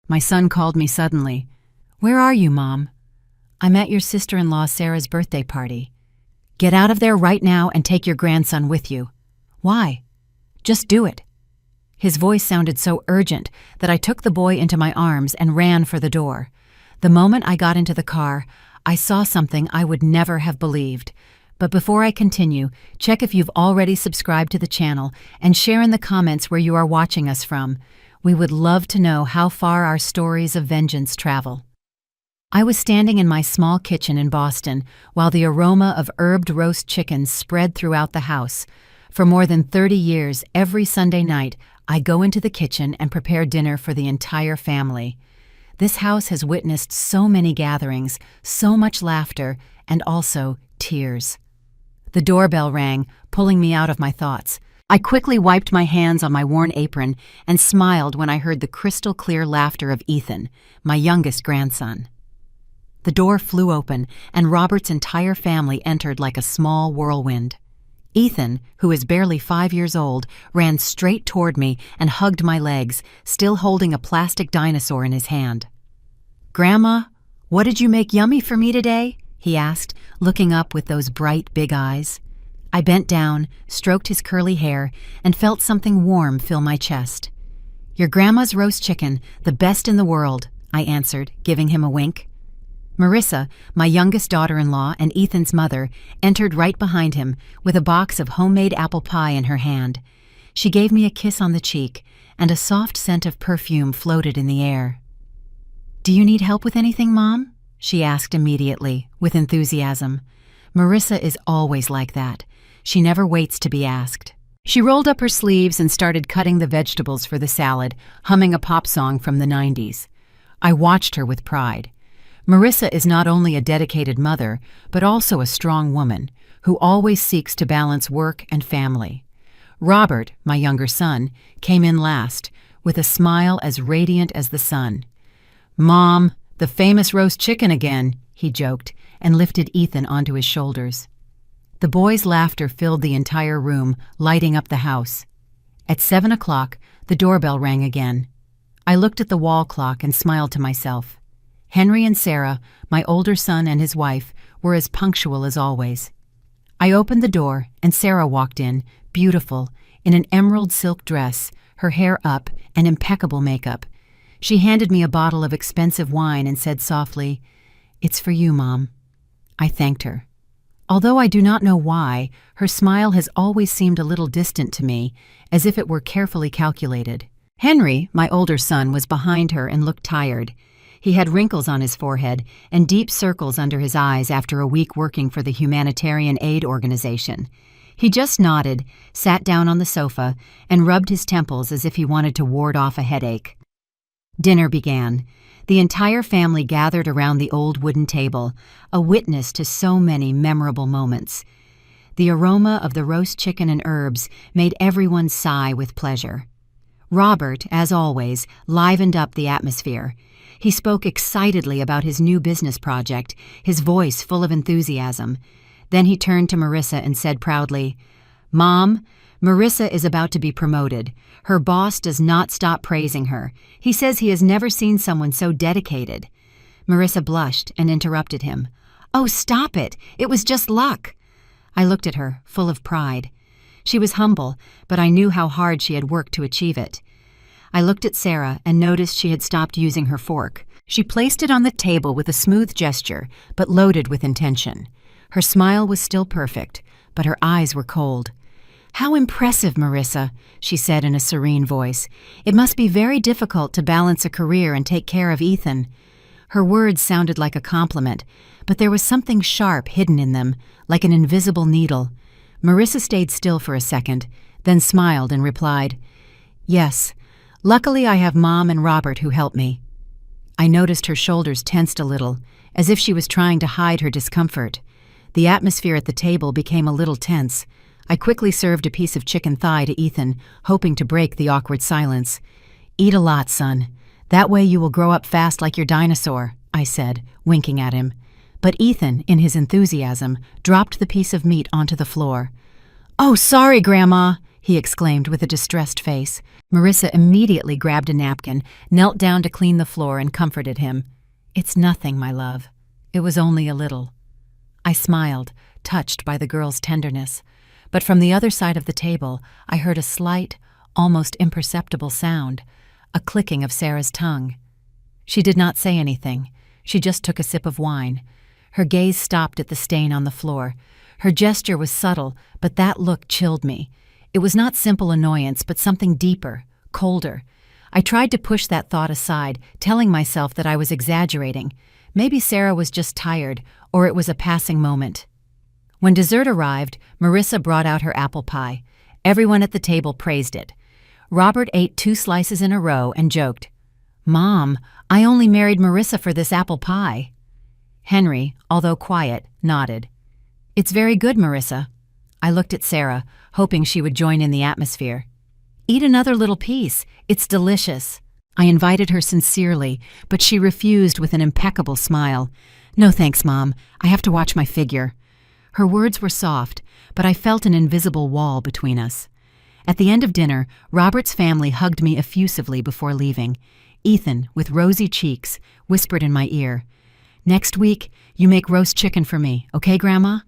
My son called me suddenly. "Where are you, Mom?" "I'm at your sister-in-law Sarah's birthday party." "Get out of there right now and take your grandson with you." "Why?" "Just do it." His voice sounded so urgent that I took the boy into my arms and ran for the door. The moment I got into the car, I saw something I would never have believed. But before I continue, check if you've already subscribed to the channel and share in the comments where you are watching us from. We would love to know how far our stories of vengeance travel. I was standing in my small kitchen in Boston while the aroma of herbed roast chickens spread throughout the house. For more than 30 years, every Sunday night, I go into the kitchen and prepare dinner for the entire family. This house has witnessed so many gatherings, so much laughter, and also tears. The doorbell rang, pulling me out of my thoughts. I quickly wiped my hands on my worn apron and smiled when I heard the crystal-clear laughter of Ethan, my youngest grandson. The door flew open, and Robert's entire family entered like a small whirlwind. Ethan, who is barely 5 years old, ran straight toward me and hugged my legs, still holding a plastic dinosaur in his hand. "Grandma, what did you make yummy for me today?" he asked, looking up with those bright, big eyes. I bent down, stroked his curly hair, and felt something warm fill my chest. "Your grandma's roast chicken, the best in the world," I answered, giving him a wink. Marissa, my youngest daughter-in-law and Ethan's mother, entered right behind him with a box of homemade apple pie in her hand. She gave me a kiss on the cheek, and a soft scent of perfume floated in the air. "Do you need help with anything, Mom?" she asked immediately, with enthusiasm. Marissa is always like that. She never waits to be asked. She rolled up her sleeves and started cutting the vegetables for the salad, humming a pop song from the 90s. I watched her with pride. Marissa is not only a dedicated mother, but also a strong woman who always seeks to balance work and family. Robert, my younger son, came in last, with a smile as radiant as the sun. "Mom, the famous roast chicken again," he joked, and lifted Ethan onto his shoulders. The boys' laughter filled the entire room, lighting up the house. At 7 o'clock, the doorbell rang again. I looked at the wall clock and smiled to myself. Henry and Sarah, my older son and his wife, were as punctual as always. I opened the door, and Sarah walked in, beautiful, in an emerald silk dress, her hair up, and impeccable makeup. She handed me a bottle of expensive wine and said softly, "It's for you, Mom." I thanked her. Although I do not know why, her smile has always seemed a little distant to me, as if it were carefully calculated. Henry, my older son, was behind her and looked tired. He had wrinkles on his forehead and deep circles under his eyes after a week working for the humanitarian aid organization. He just nodded, sat down on the sofa, and rubbed his temples as if he wanted to ward off a headache. Dinner began. The entire family gathered around the old wooden table, a witness to so many memorable moments. The aroma of the roast chicken and herbs made everyone sigh with pleasure. Robert, as always, livened up the atmosphere. He spoke excitedly about his new business project, his voice full of enthusiasm. Then he turned to Marissa and said proudly, "Mom, Marissa is about to be promoted. Her boss does not stop praising her. He says he has never seen someone so dedicated." Marissa blushed and interrupted him. "Oh, stop it! It was just luck." I looked at her, full of pride. She was humble, but I knew how hard she had worked to achieve it. I looked at Sarah and noticed she had stopped using her fork. She placed it on the table with a smooth gesture, but loaded with intention. Her smile was still perfect, but her eyes were cold. "How impressive, Marissa," she said in a serene voice. "It must be very difficult to balance a career and take care of Ethan." Her words sounded like a compliment, but there was something sharp hidden in them, like an invisible needle. Marissa stayed still for a second, then smiled and replied, "Yes. Luckily I have Mom and Robert who help me." I noticed her shoulders tensed a little, as if she was trying to hide her discomfort. The atmosphere at the table became a little tense. I quickly served a piece of chicken thigh to Ethan, hoping to break the awkward silence. "Eat a lot, son. That way you will grow up fast like your dinosaur," I said, winking at him. But Ethan, in his enthusiasm, dropped the piece of meat onto the floor. "Oh, sorry, Grandma," he exclaimed with a distressed face. Marissa immediately grabbed a napkin, knelt down to clean the floor, and comforted him. "It's nothing, my love. It was only a little." I smiled, touched by the girl's tenderness. But from the other side of the table, I heard a slight, almost imperceptible sound, a clicking of Sarah's tongue. She did not say anything. She just took a sip of wine. Her gaze stopped at the stain on the floor. Her gesture was subtle, but that look chilled me. It was not simple annoyance, but something deeper, colder. I tried to push that thought aside, telling myself that I was exaggerating. Maybe Sarah was just tired, or it was a passing moment. When dessert arrived, Marissa brought out her apple pie. Everyone at the table praised it. Robert ate 2 slices in a row and joked, "Mom, I only married Marissa for this apple pie." Henry, although quiet, nodded. "It's very good, Marissa." I looked at Sarah, hoping she would join in the atmosphere. "Eat another little piece. It's delicious." I invited her sincerely, but she refused with an impeccable smile. "No thanks, Mom. I have to watch my figure." Her words were soft, but I felt an invisible wall between us. At the end of dinner, Robert's family hugged me effusively before leaving. Ethan, with rosy cheeks, whispered in my ear, "Next week, you make roast chicken for me, okay, Grandma?"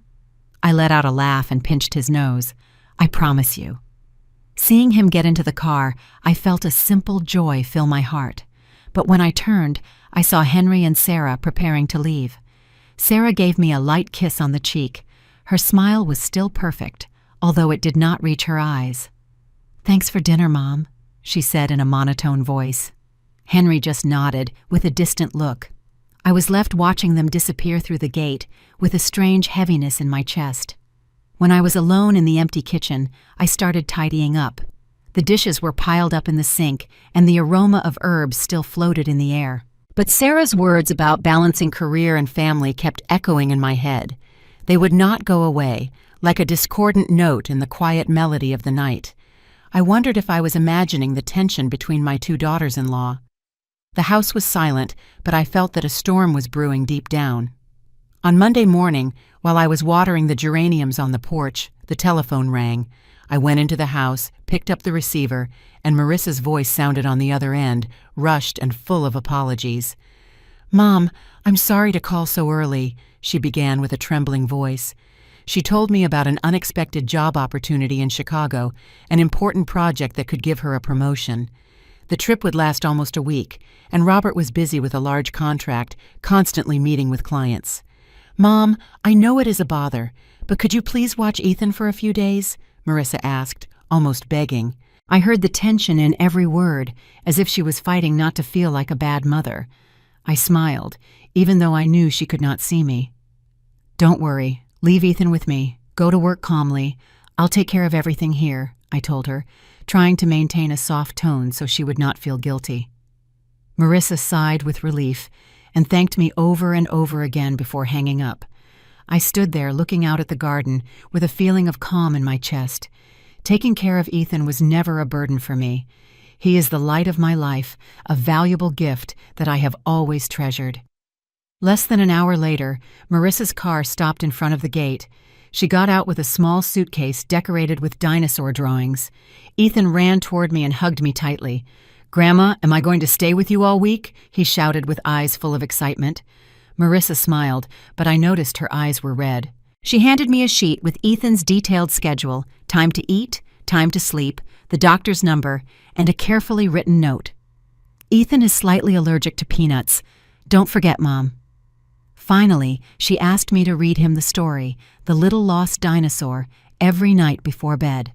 I let out a laugh and pinched his nose. "I promise you." Seeing him get into the car, I felt a simple joy fill my heart. But when I turned, I saw Henry and Sarah preparing to leave. Sarah gave me a light kiss on the cheek. Her smile was still perfect, although it did not reach her eyes. "Thanks for dinner, Mom," she said in a monotone voice. Henry just nodded, with a distant look. I was left watching them disappear through the gate, with a strange heaviness in my chest. When I was alone in the empty kitchen, I started tidying up. The dishes were piled up in the sink, and the aroma of herbs still floated in the air. But Sarah's words about balancing career and family kept echoing in my head. They would not go away, like a discordant note in the quiet melody of the night. I wondered if I was imagining the tension between my 2 daughters-in-law. The house was silent, but I felt that a storm was brewing deep down. On Monday morning, while I was watering the geraniums on the porch, the telephone rang. I went into the house, picked up the receiver, and Marissa's voice sounded on the other end, rushed and full of apologies. "Mom, I'm sorry to call so early," she began with a trembling voice. She told me about an unexpected job opportunity in Chicago, an important project that could give her a promotion. The trip would last almost a week, and Robert was busy with a large contract, constantly meeting with clients. "Mom, I know it is a bother, but could you please watch Ethan for a few days?" Marissa asked, almost begging. I heard the tension in every word, as if she was fighting not to feel like a bad mother. I smiled, even though I knew she could not see me. "Don't worry. Leave Ethan with me. Go to work calmly. I'll take care of everything here," I told her, trying to maintain a soft tone so she would not feel guilty. Marissa sighed with relief and thanked me over and over again before hanging up. I stood there looking out at the garden with a feeling of calm in my chest. Taking care of Ethan was never a burden for me. He is the light of my life, a valuable gift that I have always treasured. Less than an hour later, Marissa's car stopped in front of the gate. She got out with a small suitcase decorated with dinosaur drawings. Ethan ran toward me and hugged me tightly. "Grandma, am I going to stay with you all week?" he shouted with eyes full of excitement. Marissa smiled, but I noticed her eyes were red. She handed me a sheet with Ethan's detailed schedule, time to eat, time to sleep, the doctor's number, and a carefully written note. "Ethan is slightly allergic to peanuts. Don't forget, Mom." Finally, she asked me to read him the story, The Little Lost Dinosaur, every night before bed.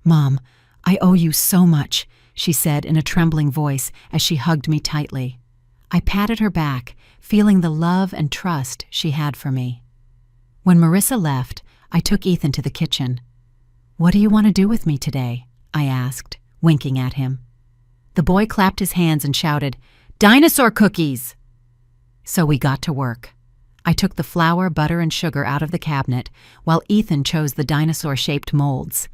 "Mom, I owe you so much," she said in a trembling voice as she hugged me tightly. I patted her back, feeling the love and trust she had for me. When Marissa left, I took Ethan to the kitchen. "What do you want to do with me today?" I asked, winking at him. The boy clapped his hands and shouted, "Dinosaur cookies!" So we got to work. I took the flour, butter, and sugar out of the cabinet, while Ethan chose the dinosaur-shaped molds.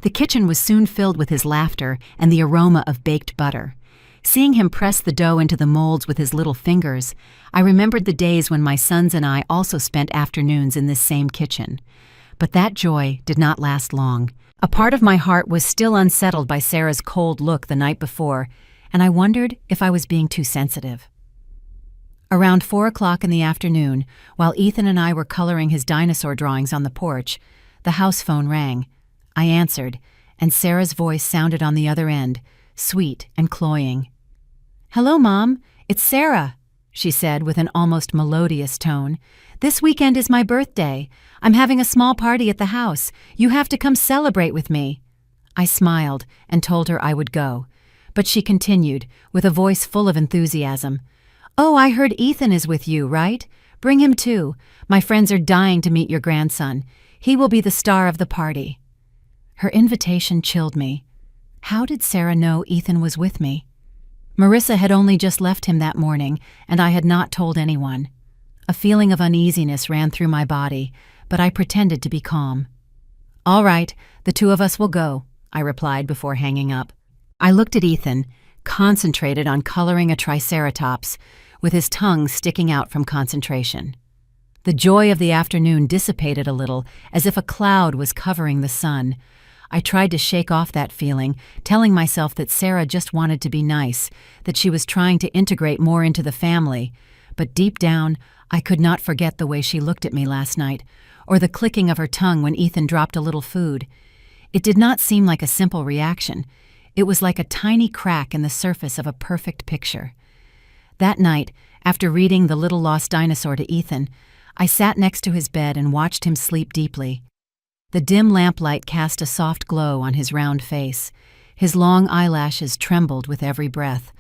The kitchen was soon filled with his laughter and the aroma of baked butter. Seeing him press the dough into the molds with his little fingers, I remembered the days when my sons and I also spent afternoons in this same kitchen. But that joy did not last long. A part of my heart was still unsettled by Sarah's cold look the night before, and I wondered if I was being too sensitive. Around 4 o'clock in the afternoon, while Ethan and I were coloring his dinosaur drawings on the porch, the house phone rang. I answered, and Sarah's voice sounded on the other end, sweet and cloying. "Hello, Mom. It's Sarah," she said with an almost melodious tone. "This weekend is my birthday. I'm having a small party at the house. You have to come celebrate with me." I smiled and told her I would go, but she continued, with a voice full of enthusiasm. "Oh, I heard Ethan is with you, right? Bring him too. My friends are dying to meet your grandson. He will be the star of the party." Her invitation chilled me. How did Sarah know Ethan was with me? Marissa had only just left him that morning, and I had not told anyone. A feeling of uneasiness ran through my body, but I pretended to be calm. "All right, the two of us will go," I replied before hanging up. I looked at Ethan, concentrated on coloring a triceratops, with his tongue sticking out from concentration. The joy of the afternoon dissipated a little, as if a cloud was covering the sun. I tried to shake off that feeling, telling myself that Sarah just wanted to be nice, that she was trying to integrate more into the family. But deep down, I could not forget the way she looked at me last night, or the clicking of her tongue when Ethan dropped a little food. It did not seem like a simple reaction. It was like a tiny crack in the surface of a perfect picture. That night, after reading The Little Lost Dinosaur to Ethan, I sat next to his bed and watched him sleep deeply. The dim lamplight cast a soft glow on his round face. His long eyelashes trembled with every breath.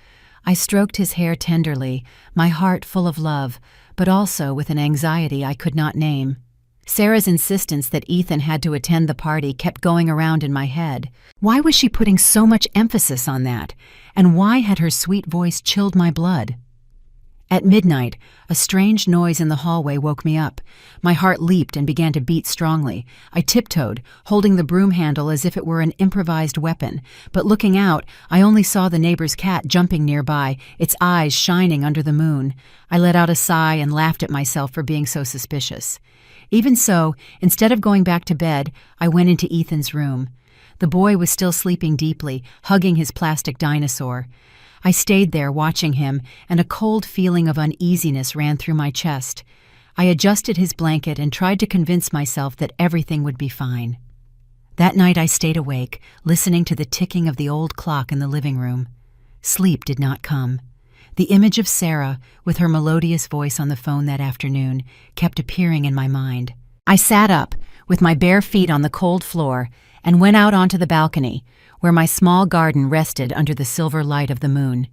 I stroked his hair tenderly, my heart full of love, but also with an anxiety I could not name. Sarah's insistence that Ethan had to attend the party kept going around in my head. Why was she putting so much emphasis on that? And why had her sweet voice chilled my blood? At midnight, a strange noise in the hallway woke me up. My heart leaped and began to beat strongly. I tiptoed, holding the broom handle as if it were an improvised weapon, but looking out, I only saw the neighbor's cat jumping nearby, its eyes shining under the moon. I let out a sigh and laughed at myself for being so suspicious. Even so, instead of going back to bed, I went into Ethan's room. The boy was still sleeping deeply, hugging his plastic dinosaur. I stayed there watching him, and a cold feeling of uneasiness ran through my chest. I adjusted his blanket and tried to convince myself that everything would be fine. That night I stayed awake, listening to the ticking of the old clock in the living room. Sleep did not come. The image of Sarah, with her melodious voice on the phone that afternoon, kept appearing in my mind. I sat up, with my bare feet on the cold floor, and went out onto the balcony, where my small garden rested under the silver light of the moon.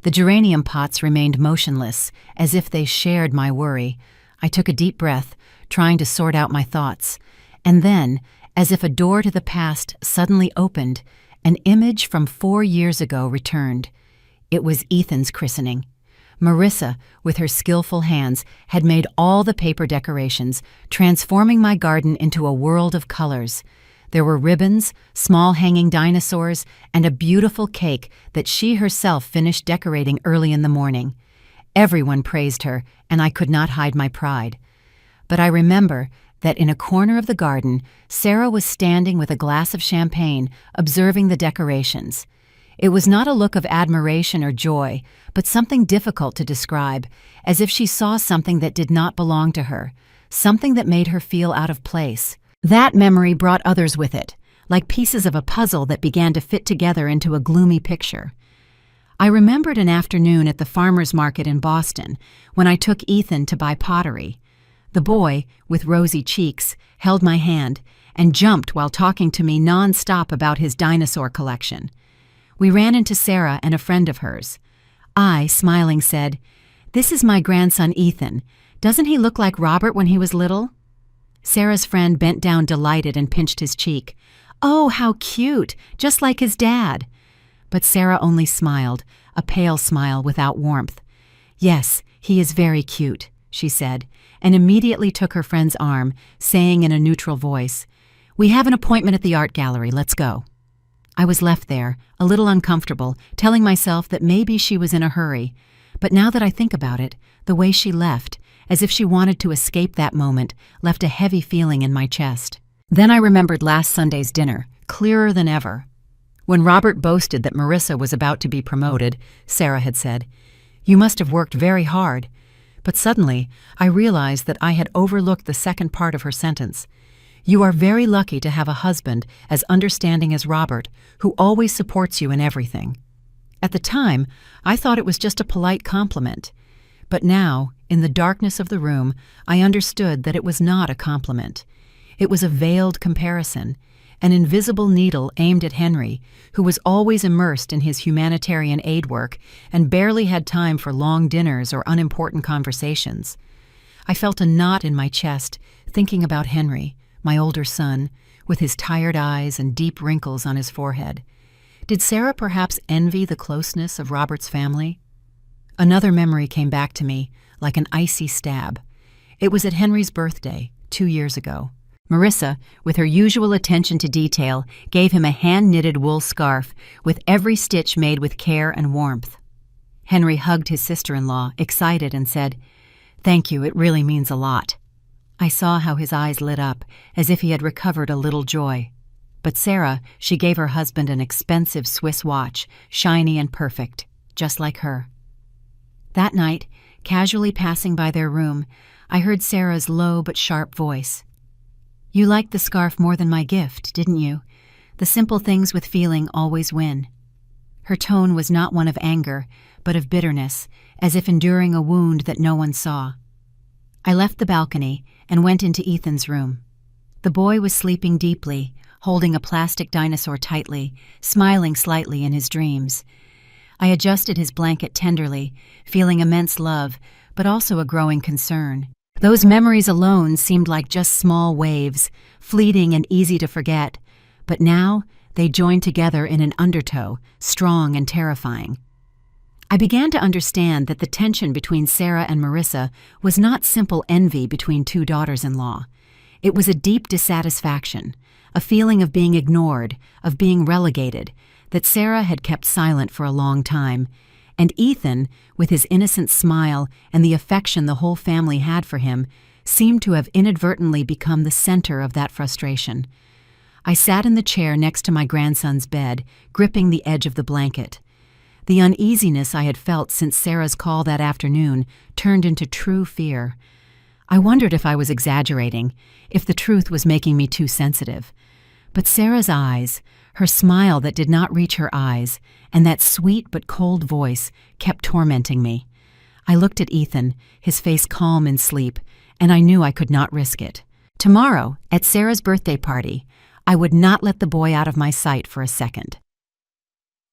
The geranium pots remained motionless, as if they shared my worry. I took a deep breath, trying to sort out my thoughts. And then, as if a door to the past suddenly opened, an image from 4 years ago returned. It was Ethan's christening. Marissa, with her skillful hands, had made all the paper decorations, transforming my garden into a world of colors. There were ribbons, small hanging dinosaurs, and a beautiful cake that she herself finished decorating early in the morning. Everyone praised her, and I could not hide my pride. But I remember that in a corner of the garden, Sarah was standing with a glass of champagne, observing the decorations. It was not a look of admiration or joy, but something difficult to describe, as if she saw something that did not belong to her, something that made her feel out of place. That memory brought others with it, like pieces of a puzzle that began to fit together into a gloomy picture. I remembered an afternoon at the farmer's market in Boston when I took Ethan to buy pottery. The boy, with rosy cheeks, held my hand and jumped while talking to me non-stop about his dinosaur collection. We ran into Sarah and a friend of hers. I, smiling, said, "This is my grandson Ethan. Doesn't he look like Robert when he was little?" Sarah's friend bent down delighted and pinched his cheek. "Oh, how cute, just like his dad." But Sarah only smiled, a pale smile without warmth. "Yes, he is very cute," she said, and immediately took her friend's arm, saying in a neutral voice, "We have an appointment at the art gallery, let's go." I was left there, a little uncomfortable, telling myself that maybe she was in a hurry. But now that I think about it, the way she left, as if she wanted to escape that moment, left a heavy feeling in my chest. Then I remembered last Sunday's dinner, clearer than ever. When Robert boasted that Marissa was about to be promoted, Sarah had said, "You must have worked very hard." But suddenly, I realized that I had overlooked the second part of her sentence. "You are very lucky to have a husband as understanding as Robert, who always supports you in everything." At the time, I thought it was just a polite compliment. But now, in the darkness of the room, I understood that it was not a compliment. It was a veiled comparison, an invisible needle aimed at Henry, who was always immersed in his humanitarian aid work and barely had time for long dinners or unimportant conversations. I felt a knot in my chest thinking about Henry, my older son, with his tired eyes and deep wrinkles on his forehead. Did Sarah perhaps envy the closeness of Robert's family? Another memory came back to me, like an icy stab. It was at Henry's birthday, 2 years ago. Marissa, with her usual attention to detail, gave him a hand-knitted wool scarf with every stitch made with care and warmth. Henry hugged his sister-in-law, excited, and said, "Thank you, it really means a lot." I saw how his eyes lit up, as if he had recovered a little joy. But Sarah, she gave her husband an expensive Swiss watch, shiny and perfect, just like her. That night, casually passing by their room, I heard Sarah's low but sharp voice. "You liked the scarf more than my gift, didn't you? The simple things with feeling always win." Her tone was not one of anger, but of bitterness, as if enduring a wound that no one saw. I left the balcony and went into Ethan's room. The boy was sleeping deeply, holding a plastic dinosaur tightly, smiling slightly in his dreams. I adjusted his blanket tenderly, feeling immense love, but also a growing concern. Those memories alone seemed like just small waves, fleeting and easy to forget, but now they joined together in an undertow, strong and terrifying. I began to understand that the tension between Sarah and Marissa was not simple envy between two daughters-in-law. It was a deep dissatisfaction, a feeling of being ignored, of being relegated, that Sarah had kept silent for a long time, and Ethan, with his innocent smile and the affection the whole family had for him, seemed to have inadvertently become the center of that frustration. I sat in the chair next to my grandson's bed, gripping the edge of the blanket. The uneasiness I had felt since Sarah's call that afternoon turned into true fear. I wondered if I was exaggerating, if the truth was making me too sensitive. But Sarah's eyes, her smile that did not reach her eyes, and that sweet but cold voice kept tormenting me. I looked at Ethan, his face calm in sleep, and I knew I could not risk it. Tomorrow, at Sarah's birthday party, I would not let the boy out of my sight for a second.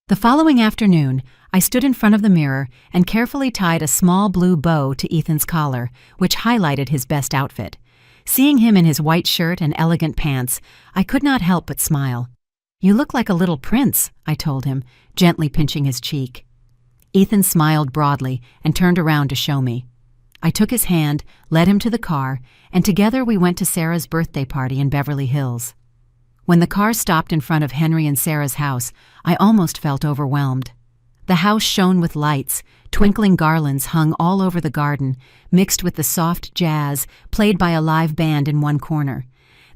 The following afternoon, I stood in front of the mirror and carefully tied a small blue bow to Ethan's collar, which highlighted his best outfit. Seeing him in his white shirt and elegant pants, I could not help but smile. "You look like a little prince," I told him, gently pinching his cheek. Ethan smiled broadly and turned around to show me. I took his hand, led him to the car, and together we went to Sarah's birthday party in Beverly Hills. When the car stopped in front of Henry and Sarah's house, I almost felt overwhelmed. The house shone with lights, twinkling garlands hung all over the garden, mixed with the soft jazz played by a live band in one corner.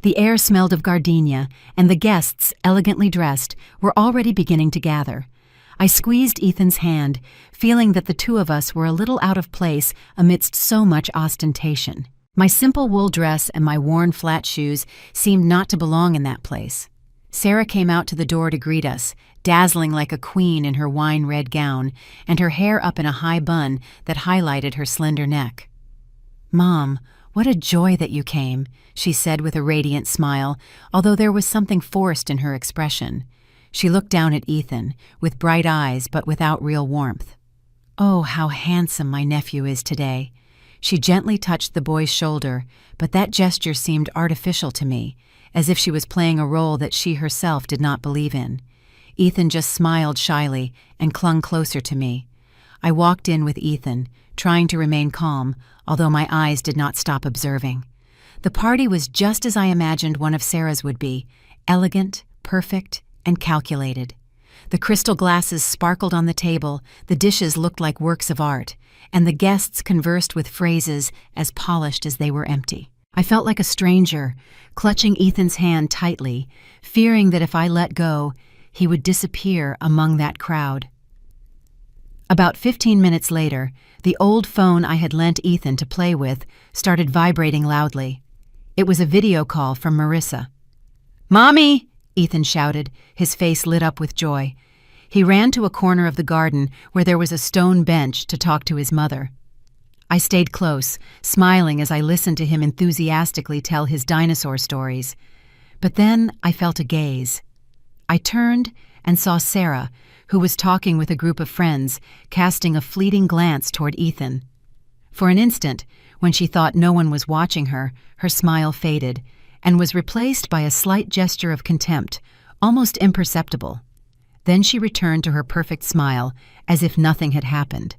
The air smelled of gardenia, and the guests, elegantly dressed, were already beginning to gather. I squeezed Ethan's hand, feeling that the two of us were a little out of place amidst so much ostentation. My simple wool dress and my worn flat shoes seemed not to belong in that place. Sarah came out to the door to greet us, dazzling like a queen in her wine-red gown, and her hair up in a high bun that highlighted her slender neck. "Mom, what a joy that you came," she said with a radiant smile, although there was something forced in her expression. She looked down at Ethan, with bright eyes but without real warmth. "Oh, how handsome my nephew is today." She gently touched the boy's shoulder, but that gesture seemed artificial to me, as if she was playing a role that she herself did not believe in. Ethan just smiled shyly and clung closer to me. I walked in with Ethan, trying to remain calm, although my eyes did not stop observing. The party was just as I imagined one of Sarah's would be, elegant, perfect, and calculated. The crystal glasses sparkled on the table, the dishes looked like works of art, and the guests conversed with phrases as polished as they were empty. I felt like a stranger, clutching Ethan's hand tightly, fearing that if I let go, he would disappear among that crowd. About 15 minutes later, the old phone I had lent Ethan to play with started vibrating loudly. It was a video call from Marissa. "Mommy!" Ethan shouted, his face lit up with joy. He ran to a corner of the garden where there was a stone bench to talk to his mother. I stayed close, smiling as I listened to him enthusiastically tell his dinosaur stories. But then I felt a gaze. I turned and saw Sarah, who was talking with a group of friends, casting a fleeting glance toward Ethan. For an instant, when she thought no one was watching her, her smile faded and was replaced by a slight gesture of contempt, almost imperceptible. Then she returned to her perfect smile, as if nothing had happened.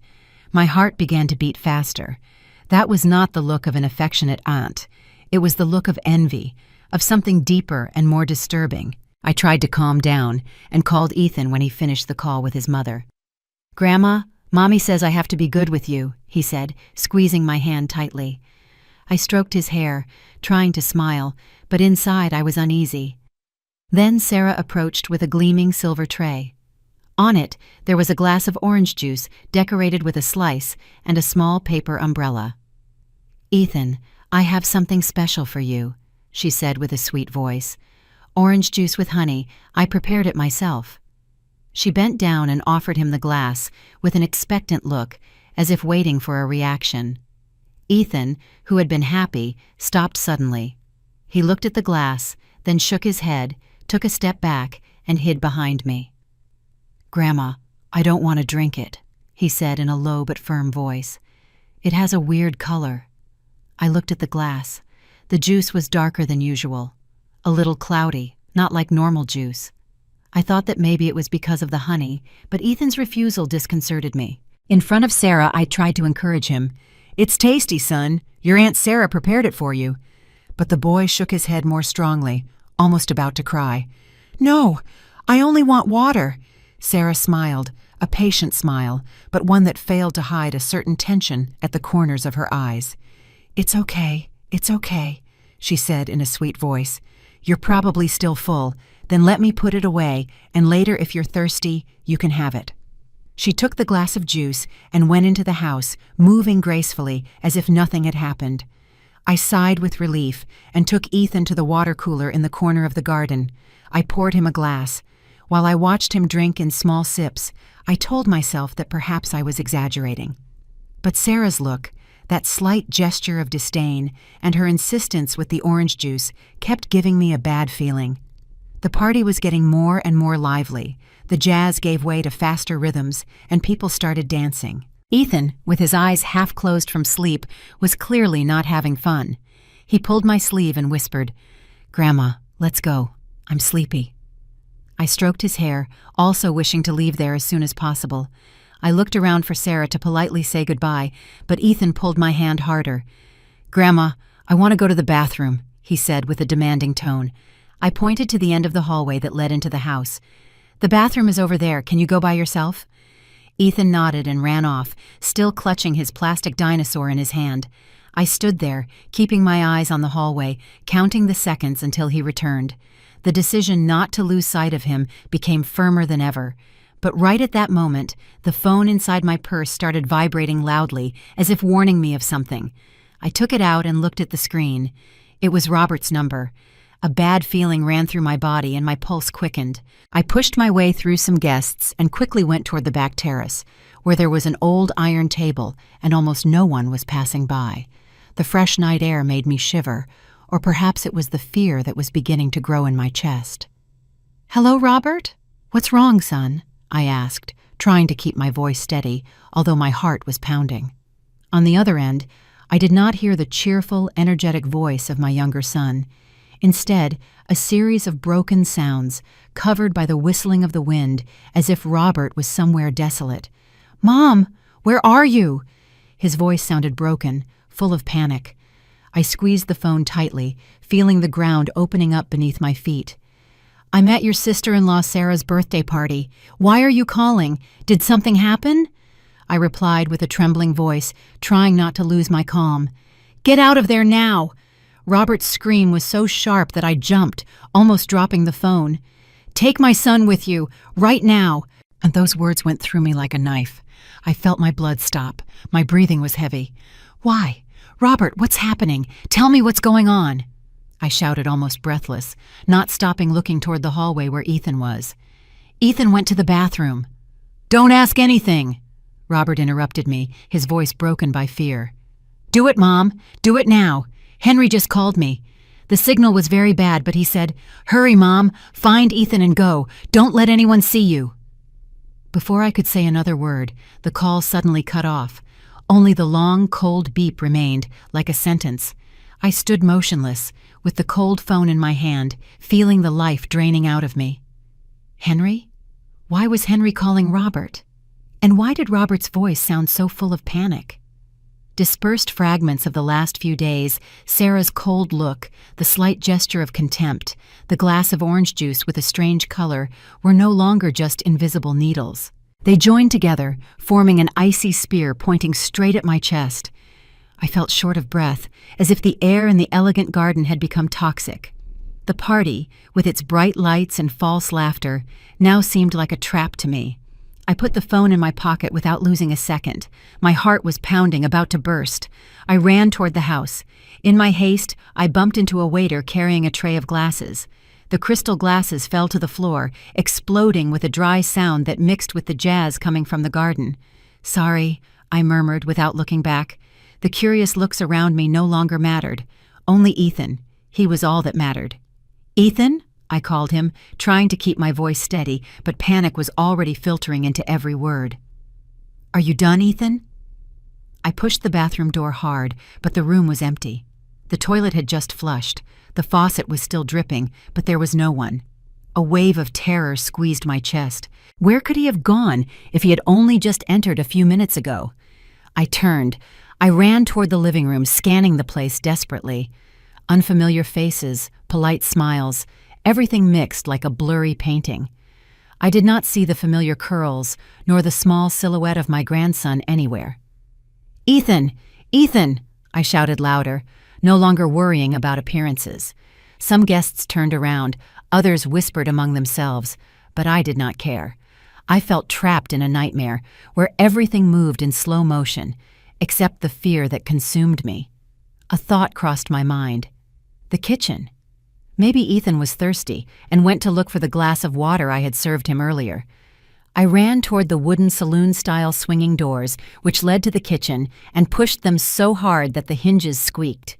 My heart began to beat faster. That was not the look of an affectionate aunt. It was the look of envy, of something deeper and more disturbing. I tried to calm down and called Ethan when he finished the call with his mother. "Grandma, Mommy says I have to be good with you," he said, squeezing my hand tightly. I stroked his hair, trying to smile, but inside I was uneasy. Then Sarah approached with a gleaming silver tray. On it, there was a glass of orange juice decorated with a slice and a small paper umbrella. "Ethan, I have something special for you," she said with a sweet voice. "Orange juice with honey. I prepared it myself." She bent down and offered him the glass with an expectant look, as if waiting for a reaction. Ethan, who had been happy, stopped suddenly. He looked at the glass, then shook his head, took a step back, and hid behind me. "Grandma, I don't want to drink it," he said in a low but firm voice. "It has a weird color." I looked at the glass. The juice was darker than usual. A little cloudy, not like normal juice. I thought that maybe it was because of the honey, but Ethan's refusal disconcerted me. In front of Sarah, I tried to encourage him. "It's tasty, son. Your Aunt Sarah prepared it for you." But the boy shook his head more strongly, almost about to cry. "No, I only want water." Sarah smiled, a patient smile, but one that failed to hide a certain tension at the corners of her eyes. It's okay," she said in a sweet voice. "You're probably still full. Then let me put it away, and later if you're thirsty, you can have it." She took the glass of juice and went into the house, moving gracefully as if nothing had happened. I sighed with relief and took Ethan to the water cooler in the corner of the garden. I poured him a glass. While I watched him drink in small sips, I told myself that perhaps I was exaggerating. But Sarah's look, that slight gesture of disdain, and her insistence with the orange juice kept giving me a bad feeling. The party was getting more and more lively. The jazz gave way to faster rhythms, and people started dancing. Ethan, with his eyes half closed from sleep, was clearly not having fun. He pulled my sleeve and whispered, "Grandma, let's go. I'm sleepy." I stroked his hair, also wishing to leave there as soon as possible. I looked around for Sarah to politely say goodbye, but Ethan pulled my hand harder. "Grandma, I want to go to the bathroom," he said with a demanding tone. I pointed to the end of the hallway that led into the house. "The bathroom is over there. Can you go by yourself?" Ethan nodded and ran off, still clutching his plastic dinosaur in his hand. I stood there, keeping my eyes on the hallway, counting the seconds until he returned. The decision not to lose sight of him became firmer than ever. But right at that moment, the phone inside my purse started vibrating loudly, as if warning me of something. I took it out and looked at the screen. It was Robert's number. A bad feeling ran through my body and my pulse quickened. I pushed my way through some guests and quickly went toward the back terrace, where there was an old iron table and almost no one was passing by. The fresh night air made me shiver, or perhaps it was the fear that was beginning to grow in my chest. "Hello, Robert? What's wrong, son?" I asked, trying to keep my voice steady, although my heart was pounding. On the other end, I did not hear the cheerful, energetic voice of my younger son. Instead, a series of broken sounds, covered by the whistling of the wind, as if Robert was somewhere desolate. "Mom, where are you?" His voice sounded broken, full of panic. I squeezed the phone tightly, feeling the ground opening up beneath my feet. "I'm at your sister-in-law Sarah's birthday party. Why are you calling? Did something happen?" I replied with a trembling voice, trying not to lose my calm. "Get out of there now!" Robert's scream was so sharp that I jumped, almost dropping the phone. "Take my son with you, right now!" And those words went through me like a knife. I felt my blood stop. My breathing was heavy. "Why? Robert, what's happening? Tell me what's going on!" I shouted, almost breathless, not stopping looking toward the hallway where Ethan was. "Ethan went to the bathroom." "Don't ask anything!" Robert interrupted me, his voice broken by fear. "Do it, Mom. Do it now. Henry just called me. The signal was very bad, but he said, 'Hurry, Mom. Find Ethan and go. Don't let anyone see you.'" Before I could say another word, the call suddenly cut off. Only the long, cold beep remained, like a sentence. I stood motionless, with the cold phone in my hand, feeling the life draining out of me. Henry? Why was Henry calling Robert? And why did Robert's voice sound so full of panic? Dispersed fragments of the last few days, Sarah's cold look, the slight gesture of contempt, the glass of orange juice with a strange color, were no longer just invisible needles. They joined together, forming an icy spear pointing straight at my chest. I felt short of breath, as if the air in the elegant garden had become toxic. The party, with its bright lights and false laughter, now seemed like a trap to me. I put the phone in my pocket without losing a second. My heart was pounding, about to burst. I ran toward the house. In my haste, I bumped into a waiter carrying a tray of glasses. The crystal glasses fell to the floor, exploding with a dry sound that mixed with the jazz coming from the garden. "Sorry," I murmured without looking back. The curious looks around me no longer mattered. Only Ethan. He was all that mattered. "Ethan?" I called him, trying to keep my voice steady, but panic was already filtering into every word. "Are you done, Ethan?" I pushed the bathroom door hard, but the room was empty. The toilet had just flushed. The faucet was still dripping, but there was no one. A wave of terror squeezed my chest. Where could he have gone if he had only just entered a few minutes ago? I turned. I ran toward the living room, scanning the place desperately. Unfamiliar faces, polite smiles, everything mixed like a blurry painting. I did not see the familiar curls, nor the small silhouette of my grandson anywhere. "Ethan! Ethan!" I shouted louder, no longer worrying about appearances. Some guests turned around, others whispered among themselves, but I did not care. I felt trapped in a nightmare, where everything moved in slow motion, except the fear that consumed me. A thought crossed my mind. The kitchen. Maybe Ethan was thirsty and went to look for the glass of water I had served him earlier. I ran toward the wooden saloon-style swinging doors, which led to the kitchen, and pushed them so hard that the hinges squeaked.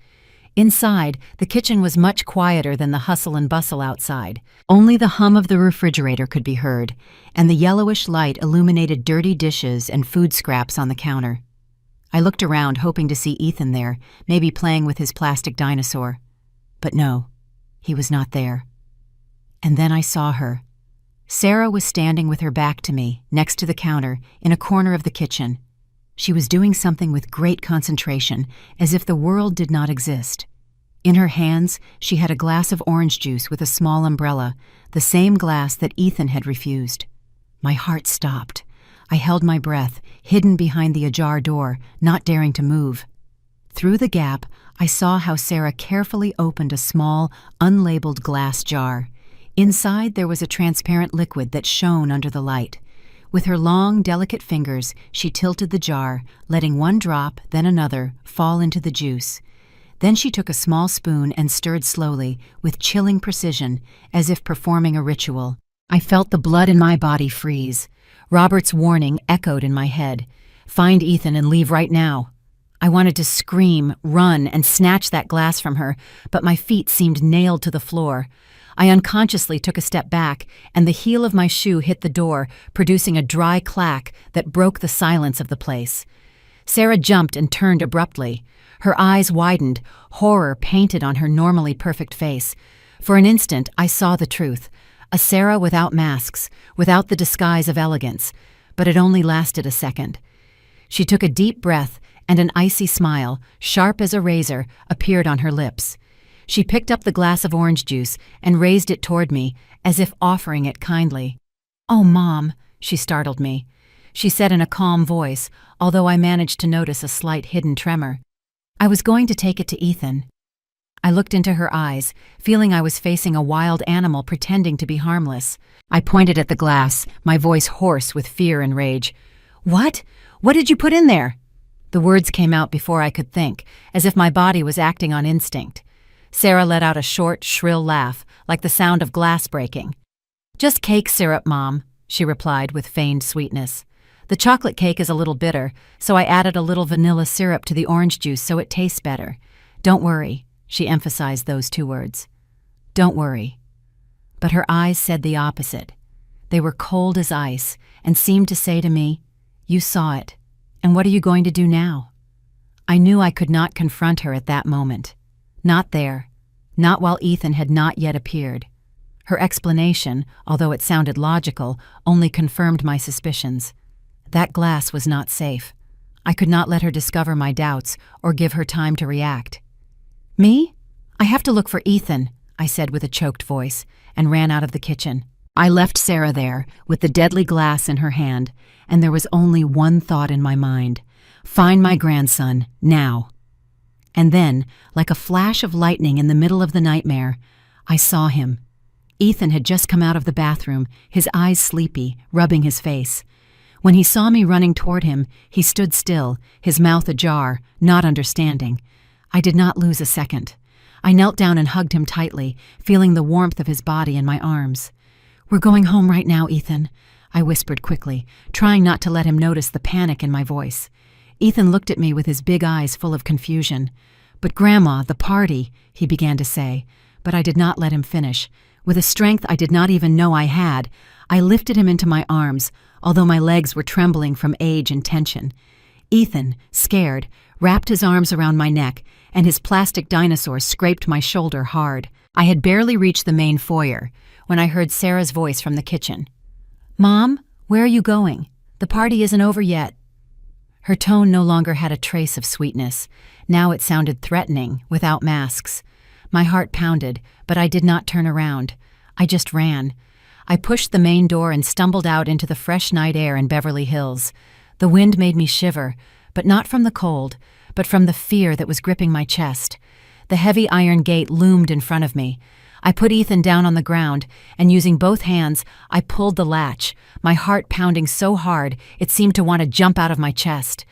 Inside, the kitchen was much quieter than the hustle and bustle outside. Only the hum of the refrigerator could be heard, and the yellowish light illuminated dirty dishes and food scraps on the counter. I looked around, hoping to see Ethan there, maybe playing with his plastic dinosaur. But no. He was not there. And then I saw her. Sarah was standing with her back to me, next to the counter, in a corner of the kitchen. She was doing something with great concentration, as if the world did not exist. In her hands, she had a glass of orange juice with a small umbrella, the same glass that Ethan had refused. My heart stopped. I held my breath, hidden behind the ajar door, not daring to move. Through the gap, I saw how Sarah carefully opened a small, unlabeled glass jar. Inside there was a transparent liquid that shone under the light. With her long, delicate fingers, she tilted the jar, letting one drop, then another, fall into the juice. Then she took a small spoon and stirred slowly, with chilling precision, as if performing a ritual. I felt the blood in my body freeze. Robert's warning echoed in my head. "Find Ethan and leave right now." I wanted to scream, run, and snatch that glass from her, but my feet seemed nailed to the floor. I unconsciously took a step back, and the heel of my shoe hit the door, producing a dry clack that broke the silence of the place. Sarah jumped and turned abruptly. Her eyes widened, horror painted on her normally perfect face. For an instant, I saw the truth. A Sarah without masks, without the disguise of elegance. But it only lasted a second. She took a deep breath, and an icy smile, sharp as a razor, appeared on her lips. She picked up the glass of orange juice and raised it toward me, as if offering it kindly. "Oh, Mom," she startled me. She said in a calm voice, although I managed to notice a slight hidden tremor. "I was going to take it to Ethan." I looked into her eyes, feeling I was facing a wild animal pretending to be harmless. I pointed at the glass, my voice hoarse with fear and rage. "What? What did you put in there?" The words came out before I could think, as if my body was acting on instinct. Sarah let out a short, shrill laugh, like the sound of glass breaking. "Just cake syrup, Mom," she replied with feigned sweetness. "The chocolate cake is a little bitter, so I added a little vanilla syrup to the orange juice so it tastes better. Don't worry," she emphasized those two words. "Don't worry." But her eyes said the opposite. They were cold as ice and seemed to say to me, "You saw it, and what are you going to do now?" I knew I could not confront her at that moment. Not there. Not while Ethan had not yet appeared. Her explanation, although it sounded logical, only confirmed my suspicions. That glass was not safe. I could not let her discover my doubts or give her time to react. "Me? I have to look for Ethan," I said with a choked voice, and ran out of the kitchen. I left Sarah there, with the deadly glass in her hand, and there was only one thought in my mind: find my grandson, now. And then, like a flash of lightning in the middle of the nightmare, I saw him. Ethan had just come out of the bathroom, his eyes sleepy, rubbing his face. When he saw me running toward him, he stood still, his mouth ajar, not understanding. I did not lose a second. I knelt down and hugged him tightly, feeling the warmth of his body in my arms. "We're going home right now, Ethan," I whispered quickly, trying not to let him notice the panic in my voice. Ethan looked at me with his big eyes full of confusion. "But Grandma, the party," he began to say, but I did not let him finish. With a strength I did not even know I had, I lifted him into my arms, although my legs were trembling from age and tension. Ethan, scared, wrapped his arms around my neck, and his plastic dinosaur scraped my shoulder hard. I had barely reached the main foyer when I heard Sarah's voice from the kitchen. "Mom, where are you going? The party isn't over yet." Her tone no longer had a trace of sweetness. Now it sounded threatening, without masks. My heart pounded, but I did not turn around. I just ran. I pushed the main door and stumbled out into the fresh night air in Beverly Hills. The wind made me shiver, but not from the cold, but from the fear that was gripping my chest. The heavy iron gate loomed in front of me. I put Ethan down on the ground, and using both hands, I pulled the latch, my heart pounding so hard it seemed to want to jump out of my chest.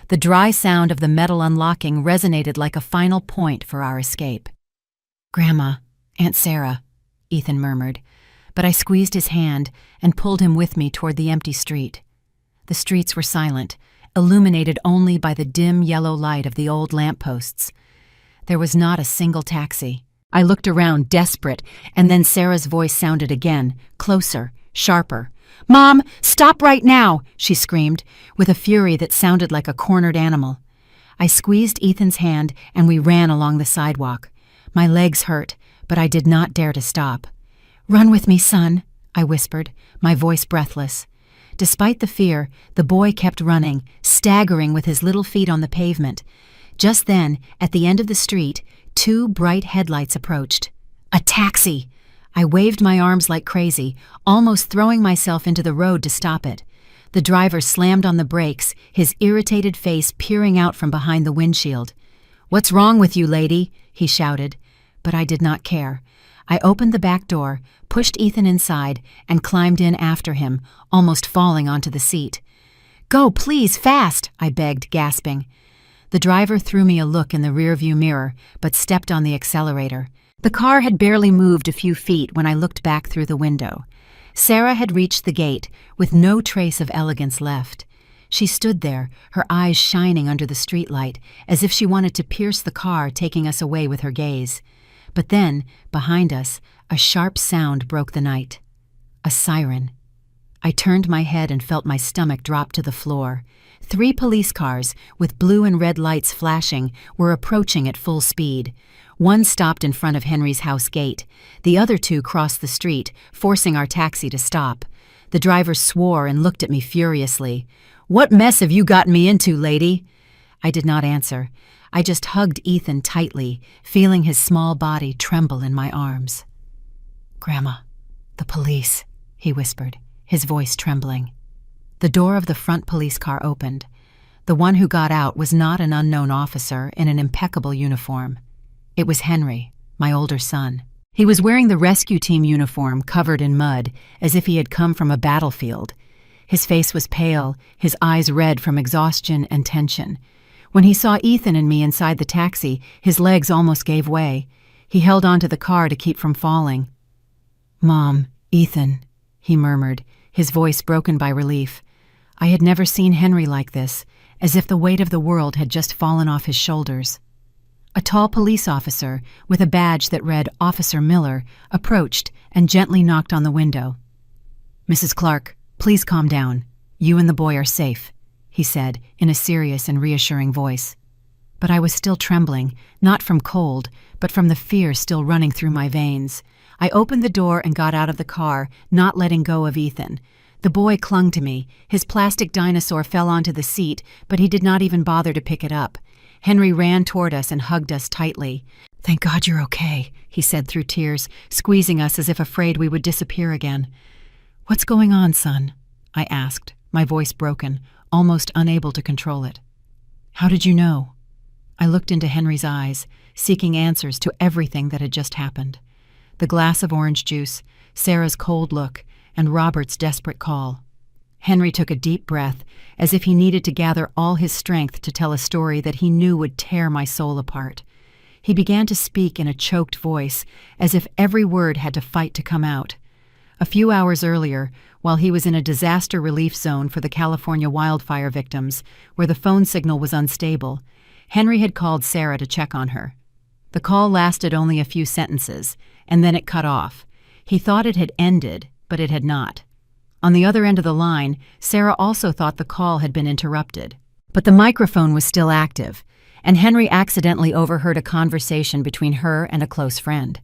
The dry sound of the metal unlocking resonated like a final point for our escape. "Grandma, Aunt Sarah," Ethan murmured, but I squeezed his hand and pulled him with me toward the empty street. The streets were silent, illuminated only by the dim yellow light of the old lampposts. There was not a single taxi. I looked around, desperate, and then Sarah's voice sounded again, closer, sharper. "Mom, stop right now!" she screamed, with a fury that sounded like a cornered animal. I squeezed Ethan's hand and we ran along the sidewalk. My legs hurt, but I did not dare to stop. "Run with me, son," I whispered, my voice breathless. Despite the fear, the boy kept running, staggering with his little feet on the pavement. Just then, at the end of the street, 2 bright headlights approached. A taxi! I waved my arms like crazy, almost throwing myself into the road to stop it. The driver slammed on the brakes, his irritated face peering out from behind the windshield. "What's wrong with you, lady?" he shouted. But I did not care. I opened the back door, pushed Ethan inside, and climbed in after him, almost falling onto the seat. "Go, please, fast!" I begged, gasping. The driver threw me a look in the rearview mirror, but stepped on the accelerator. The car had barely moved a few feet when I looked back through the window. Sarah had reached the gate, with no trace of elegance left. She stood there, her eyes shining under the streetlight, as if she wanted to pierce the car, taking us away with her gaze. But then, behind us, a sharp sound broke the night. A siren. I turned my head and felt my stomach drop to the floor. 3 police cars, with blue and red lights flashing, were approaching at full speed. One stopped in front of Henry's house gate. The other 2 crossed the street, forcing our taxi to stop. The driver swore and looked at me furiously. "What mess have you gotten me into, lady?" I did not answer. I just hugged Ethan tightly, feeling his small body tremble in my arms. "Grandma, the police," he whispered, his voice trembling. The door of the front police car opened. The one who got out was not an unknown officer in an impeccable uniform. It was Henry, my older son. He was wearing the rescue team uniform covered in mud, as if he had come from a battlefield. His face was pale, his eyes red from exhaustion and tension. When he saw Ethan and me inside the taxi, his legs almost gave way. He held onto the car to keep from falling. "Mom, Ethan," he murmured, his voice broken by relief. I had never seen Henry like this, as if the weight of the world had just fallen off his shoulders. A tall police officer, with a badge that read Officer Miller, approached and gently knocked on the window. "Mrs. Clark, please calm down. You and the boy are safe," he said in a serious and reassuring voice. But I was still trembling, not from cold, but from the fear still running through my veins. I opened the door and got out of the car, not letting go of Ethan. The boy clung to me. His plastic dinosaur fell onto the seat, but he did not even bother to pick it up. Henry ran toward us and hugged us tightly. "Thank God you're okay," he said through tears, squeezing us as if afraid we would disappear again. "What's going on, son?" I asked, my voice broken, almost unable to control it. "How did you know?" I looked into Henry's eyes, seeking answers to everything that had just happened. The glass of orange juice, Sarah's cold look, and Robert's desperate call. Henry took a deep breath, as if he needed to gather all his strength to tell a story that he knew would tear my soul apart. He began to speak in a choked voice, as if every word had to fight to come out. A few hours earlier, while he was in a disaster relief zone for the California wildfire victims, where the phone signal was unstable, Henry had called Sarah to check on her. The call lasted only a few sentences, and then it cut off. He thought it had ended, but it had not. On the other end of the line, Sarah also thought the call had been interrupted. But the microphone was still active, and Henry accidentally overheard a conversation between her and a close friend.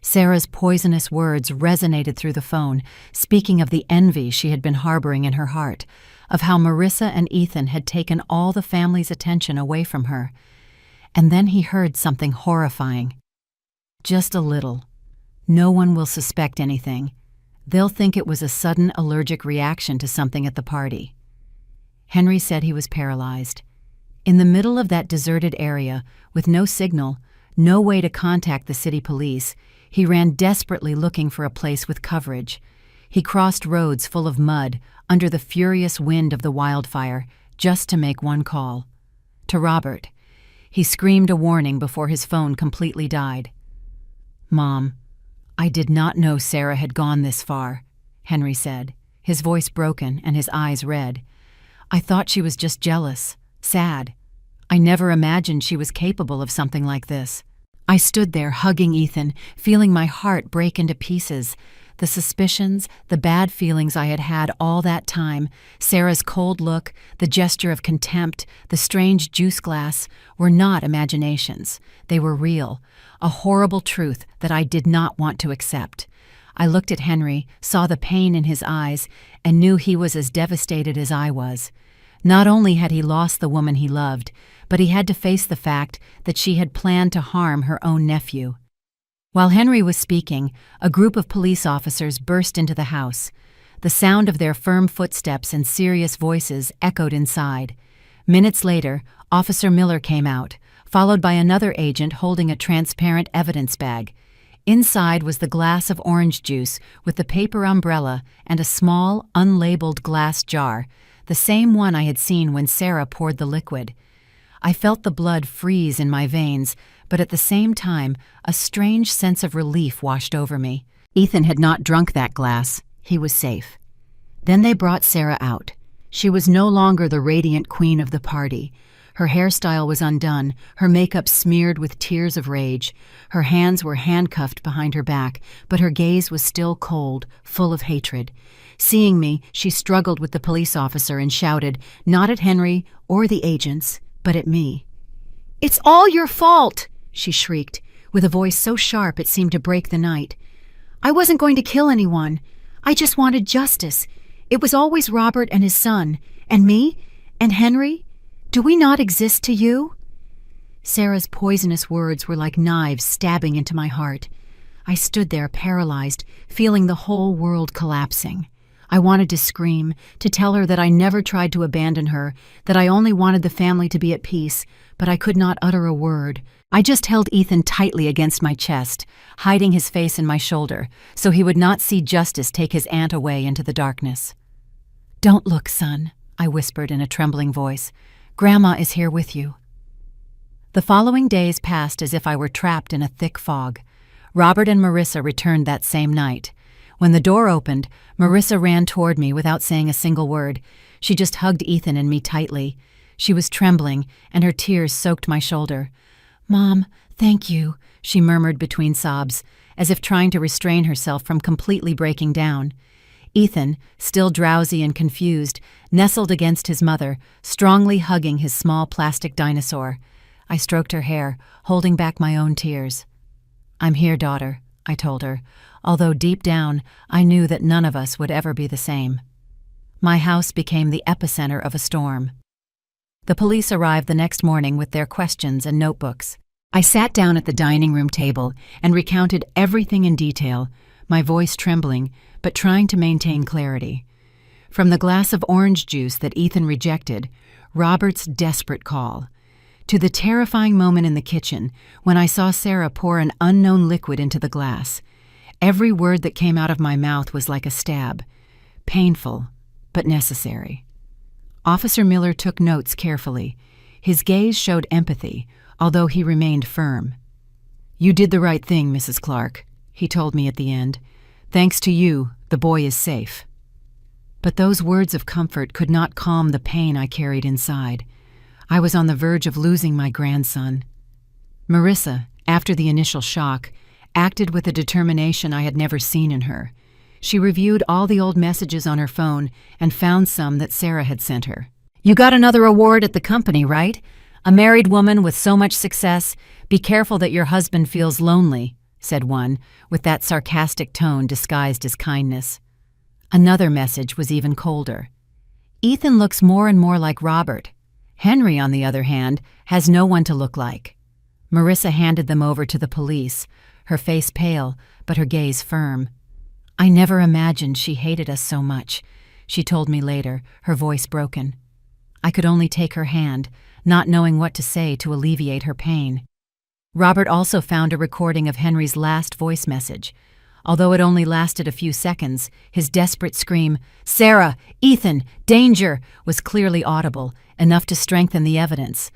Sarah's poisonous words resonated through the phone, speaking of the envy she had been harboring in her heart, of how Marissa and Ethan had taken all the family's attention away from her. And then he heard something horrifying. "Just a little. No one will suspect anything. They'll think it was a sudden allergic reaction to something at the party." Henry said he was paralyzed. In the middle of that deserted area, with no signal, no way to contact the city police, he ran desperately looking for a place with coverage. He crossed roads full of mud, under the furious wind of the wildfire, just to make one call. To Robert. He screamed a warning before his phone completely died. "Mom, I did not know Sarah had gone this far," Henry said, his voice broken and his eyes red. "I thought she was just jealous, sad. I never imagined she was capable of something like this." I stood there hugging Ethan, feeling my heart break into pieces. The suspicions, the bad feelings I had had all that time, Sarah's cold look, the gesture of contempt, the strange juice glass, were not imaginations. They were real, a horrible truth that I did not want to accept. I looked at Henry, saw the pain in his eyes, and knew he was as devastated as I was. Not only had he lost the woman he loved, but he had to face the fact that she had planned to harm her own nephew. While Henry was speaking, a group of police officers burst into the house. The sound of their firm footsteps and serious voices echoed inside. Minutes later, Officer Miller came out, followed by another agent holding a transparent evidence bag. Inside was the glass of orange juice with the paper umbrella and a small, unlabeled glass jar, the same one I had seen when Sarah poured the liquid. I felt the blood freeze in my veins, but at the same time, a strange sense of relief washed over me. Ethan had not drunk that glass. He was safe. Then they brought Sarah out. She was no longer the radiant queen of the party. Her hairstyle was undone, her makeup smeared with tears of rage. Her hands were handcuffed behind her back, but her gaze was still cold, full of hatred. Seeing me, she struggled with the police officer and shouted, not at Henry or the agents, but at me. "It's all your fault!" she shrieked, with a voice so sharp it seemed to break the night. "I wasn't going to kill anyone. I just wanted justice. It was always Robert and his son. And me? And Henry? Do we not exist to you?" Sarah's poisonous words were like knives stabbing into my heart. I stood there paralyzed, feeling the whole world collapsing. I wanted to scream, to tell her that I never tried to abandon her, that I only wanted the family to be at peace, but I could not utter a word. I just held Ethan tightly against my chest, hiding his face in my shoulder, so he would not see Justice take his aunt away into the darkness. "Don't look, son," I whispered in a trembling voice. "Grandma is here with you." The following days passed as if I were trapped in a thick fog. Robert and Marissa returned that same night. When the door opened, Marissa ran toward me without saying a single word. She just hugged Ethan and me tightly. She was trembling, and her tears soaked my shoulder. "Mom, thank you," she murmured between sobs, as if trying to restrain herself from completely breaking down. Ethan, still drowsy and confused, nestled against his mother, strongly hugging his small plastic dinosaur. I stroked her hair, holding back my own tears. "I'm here, daughter," I told her, although deep down I knew that none of us would ever be the same. My house became the epicenter of a storm. The police arrived the next morning with their questions and notebooks. I sat down at the dining room table and recounted everything in detail, my voice trembling, but trying to maintain clarity. From the glass of orange juice that Ethan rejected, Robert's desperate call, to the terrifying moment in the kitchen when I saw Sarah pour an unknown liquid into the glass. Every word that came out of my mouth was like a stab, painful, but necessary. Officer Miller took notes carefully. His gaze showed empathy, although he remained firm. "You did the right thing, Mrs. Clark," he told me at the end. "Thanks to you, the boy is safe." But those words of comfort could not calm the pain I carried inside. I was on the verge of losing my grandson. Marissa, after the initial shock, acted with a determination I had never seen in her. She reviewed all the old messages on her phone and found some that Sarah had sent her. "You got another award at the company, right? A married woman with so much success. Be careful that your husband feels lonely," said one, with that sarcastic tone disguised as kindness. Another message was even colder. "Ethan looks more and more like Robert. Henry, on the other hand, has no one to look like." Marissa handed them over to the police, her face pale, but her gaze firm. "I never imagined she hated us so much," she told me later, her voice broken. I could only take her hand, not knowing what to say to alleviate her pain. Robert also found a recording of Henry's last voice message. Although it only lasted a few seconds, his desperate scream, "Sarah! Ethan! Danger!" was clearly audible, enough to strengthen the evidence.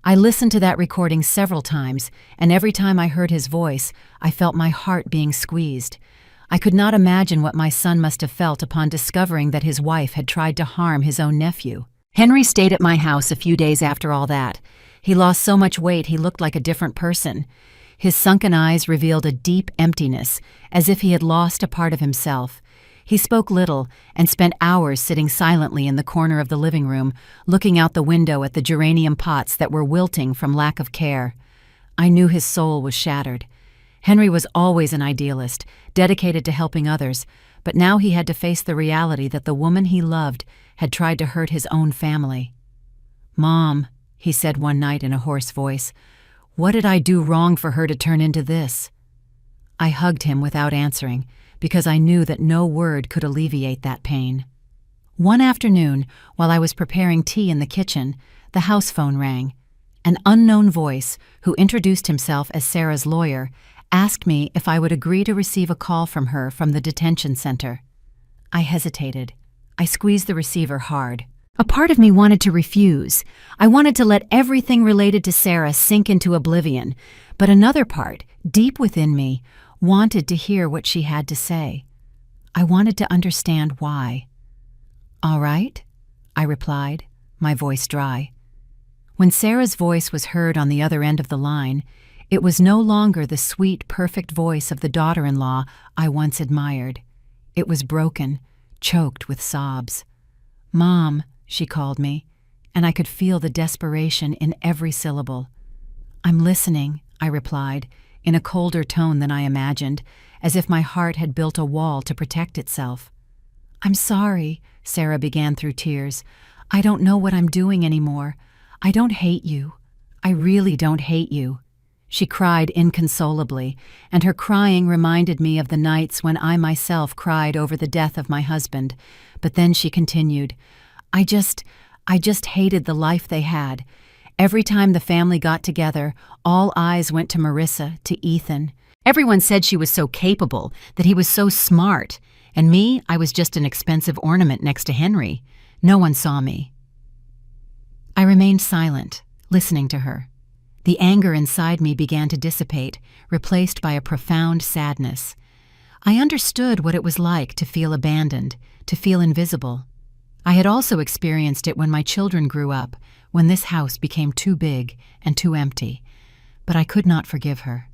I listened to that recording several times, and every time I heard his voice, I felt my heart being squeezed. I could not imagine what my son must have felt upon discovering that his wife had tried to harm his own nephew. Henry stayed at my house a few days after all that. He lost so much weight he looked like a different person. His sunken eyes revealed a deep emptiness, as if he had lost a part of himself. He spoke little and spent hours sitting silently in the corner of the living room, looking out the window at the geranium pots that were wilting from lack of care. I knew his soul was shattered. Henry was always an idealist, dedicated to helping others, but now he had to face the reality that the woman he loved had tried to hurt his own family. "Mom," he said one night in a hoarse voice, "what did I do wrong for her to turn into this?" I hugged him without answering, because I knew that no word could alleviate that pain. One afternoon, while I was preparing tea in the kitchen, the house phone rang. An unknown voice, who introduced himself as Sarah's lawyer, asked me if I would agree to receive a call from her from the detention center. I hesitated. I squeezed the receiver hard. A part of me wanted to refuse. I wanted to let everything related to Sarah sink into oblivion, but another part, deep within me, wanted to hear what she had to say. I wanted to understand why. "All right," I replied, my voice dry. When Sarah's voice was heard on the other end of the line, it was no longer the sweet, perfect voice of the daughter-in-law I once admired. It was broken, choked with sobs. "Mom," she called me, and I could feel the desperation in every syllable. "I'm listening," I replied, in a colder tone than I imagined, as if my heart had built a wall to protect itself. "I'm sorry," Sarah began through tears. "I don't know what I'm doing anymore. I don't hate you. I really don't hate you." She cried inconsolably, and her crying reminded me of the nights when I myself cried over the death of my husband. But then she continued, I just hated the life they had. Every time the family got together, all eyes went to Marissa, to Ethan. Everyone said she was so capable, that he was so smart. And me, I was just an expensive ornament next to Henry. No one saw me. I remained silent, listening to her. The anger inside me began to dissipate, replaced by a profound sadness. I understood what it was like to feel abandoned, to feel invisible. I had also experienced it when my children grew up, when this house became too big and too empty. But I could not forgive her.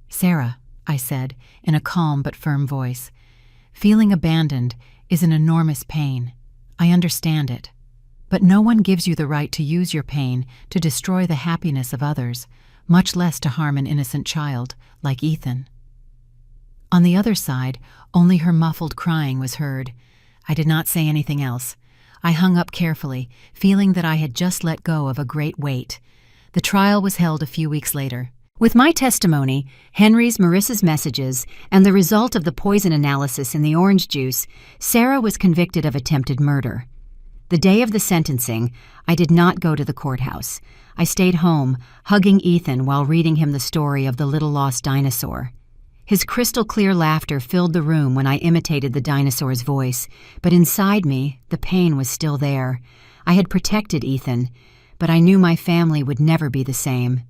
Sarah, I said, in a calm but firm voice, feeling abandoned is an enormous pain. I understand it. But no one gives you the right to use your pain to destroy the happiness of others, much less to harm an innocent child like Ethan. On the other side, only her muffled crying was heard. I did not say anything else. I hung up carefully, feeling that I had just let go of a great weight. The trial was held a few weeks later. With my testimony, Henry's, Marissa's messages, and the result of the poison analysis in the orange juice, Sarah was convicted of attempted murder. The day of the sentencing, I did not go to the courthouse. I stayed home, hugging Ethan while reading him the story of the little lost dinosaur. His crystal-clear laughter filled the room when I imitated the dinosaur's voice, but inside me, the pain was still there. I had protected Ethan, but I knew my family would never be the same.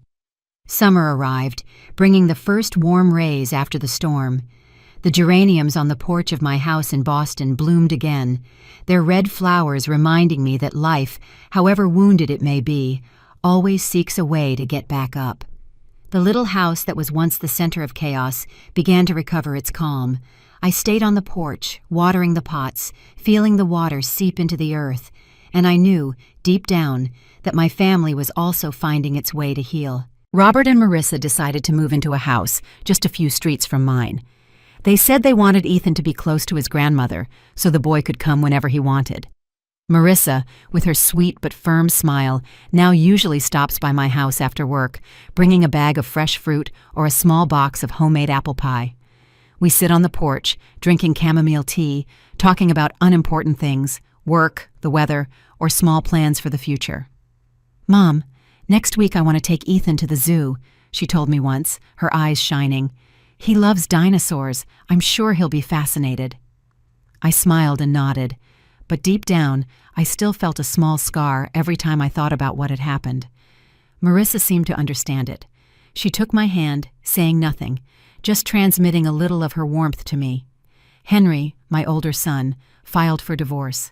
Summer arrived, bringing the first warm rays after the storm. The geraniums on the porch of my house in Boston bloomed again, their red flowers reminding me that life, however wounded it may be, always seeks a way to get back up. The little house that was once the center of chaos began to recover its calm. I stayed on the porch, watering the pots, feeling the water seep into the earth, and I knew, deep down, that my family was also finding its way to heal. Robert and Marissa decided to move into a house just a few streets from mine. They said they wanted Ethan to be close to his grandmother, so the boy could come whenever he wanted. Marissa, with her sweet but firm smile, now usually stops by my house after work, bringing a bag of fresh fruit or a small box of homemade apple pie. We sit on the porch, drinking chamomile tea, talking about unimportant things, work, the weather, or small plans for the future. Mom, next week I want to take Ethan to the zoo, she told me once, her eyes shining. He loves dinosaurs. I'm sure he'll be fascinated. I smiled and nodded, but deep down, I still felt a small scar every time I thought about what had happened. Marissa seemed to understand it. She took my hand, saying nothing, just transmitting a little of her warmth to me. Henry, my older son, filed for divorce.